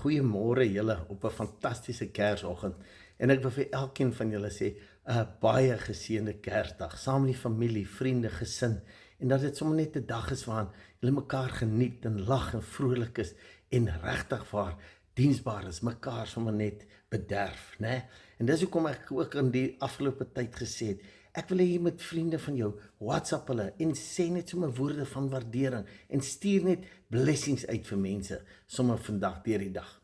Goeiemôre julle op 'n fantastiese Kersoggend. En ek wil vir elkeen van julle sê 'n baie geseënde Kersdag saam met die familie, vriende, gesin. En dat dit sommer net 'n dag is waarin julle mekaar geniet en lag en vrolik is en regtig waar diensbaar is, mekaar sommer net bederf, né? En dis hoekom ek ook in die afgelope tyd gesê het, ek wil hê jy met vriende van jou WhatsApp hulle en sê net sommer woorde van waardering en stuur net blessings uit vir mense sommer vandag deur die dag.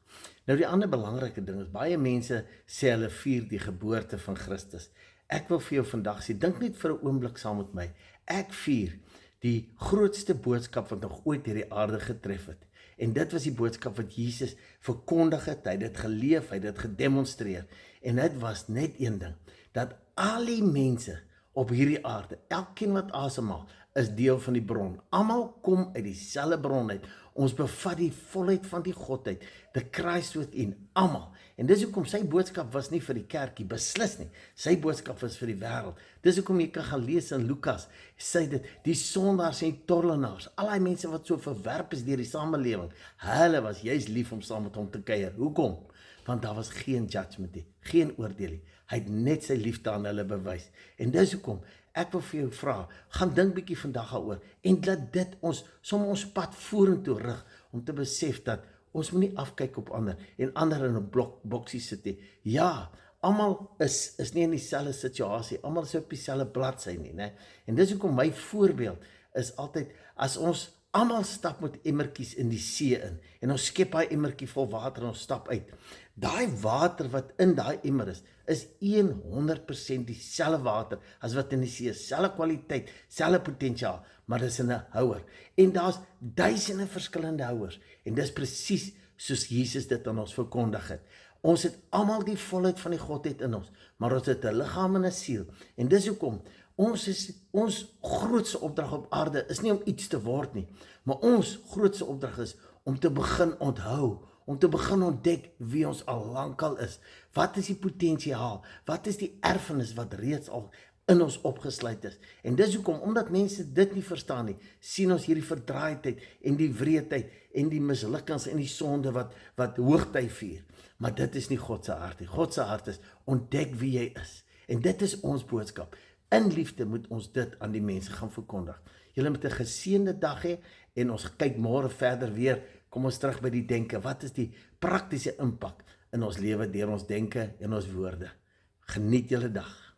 Nou die ander belangrike ding is, baie mense sê hulle vier die geboorte van Christus. Ek wil vir jou vandag sê, dink net vir 'n oomblik saam met my. Ek vier die grootste boodskap wat nog ooit hierdie aarde getref het. En dit was die boodskap wat Jesus verkondig het, hy het dit geleef, hy het dit gedemonstreer. En dit was net een ding, dat al die mense op hierdie aarde, elkeen wat asemhaal, is deel van die bron. Almal kom uit dieselfde bron uit. Ons bevat die volheid van die godheid, the Christ within, almal. En dis hoekom sy boodskap was nie vir die kerkie, beslis nie. Sy boodskap was vir die wêreld. Dis hoekom jy kan gaan lees in Lukas, sê dit, die sondaars en die tollenaars, al die mense wat so verwerp is deur die samelewing, hulle was juist lief om saam met hom te kuier. Hoekom? Want daar was geen judgment nie, geen oordeel nie. Hy het net sy liefde aan hulle bewys. En dis hoekom ek wil vir jou vra, gaan dink bietjie vandag daaroor en laat dit ons pad vorentoe rig om te besef dat ons moet nie afkyk op ander en ander in 'n boksie sit nie. Ja, almal is nie in dieselfde situasie, almal is op dieselfde bladsy nie, né? En dis hoekom my voorbeeld is altyd, as ons almal stap met emmertjies in die see in en ons skep daai emmertjie vol water en ons stap uit. Daai water wat in daai emmer is 100% dieselfde water as wat in die see is, selfde kwaliteit, selfde potensiaal, maar dis in 'n houer. En daar's duisende verskillende houers en dis presies soos Jesus dit aan ons verkondig het. Ons het almal die volheid van die Godheid in ons, maar ons het 'n liggaam en 'n siel. En dis hoekom ons grootste opdrag op aarde is nie om iets te word nie, maar ons grootste opdrag is om te begin onthou, om te begin ontdek wie ons al lankal is. Wat is die potensiaal? Wat is die erfenis wat reeds al in ons opgesluit is? En dis hoekom, omdat mense dit nie verstaan nie, sien ons hierdie verdraaidheid en die wreedheid en die mislukkings en die sonde wat hoogtyd vier. Maar dit is nie God se hart nie. God se hart is, ontdek wie jy is. En dit is ons boodskap. In liefde moet ons dit aan die mense gaan verkondig. Julle moet 'n geseënde dag hê en ons kyk môre verder weer. Kom ons terug by die denke. Wat is die praktiese impak in ons lewe deur ons denke en ons woorde? Geniet julle dag.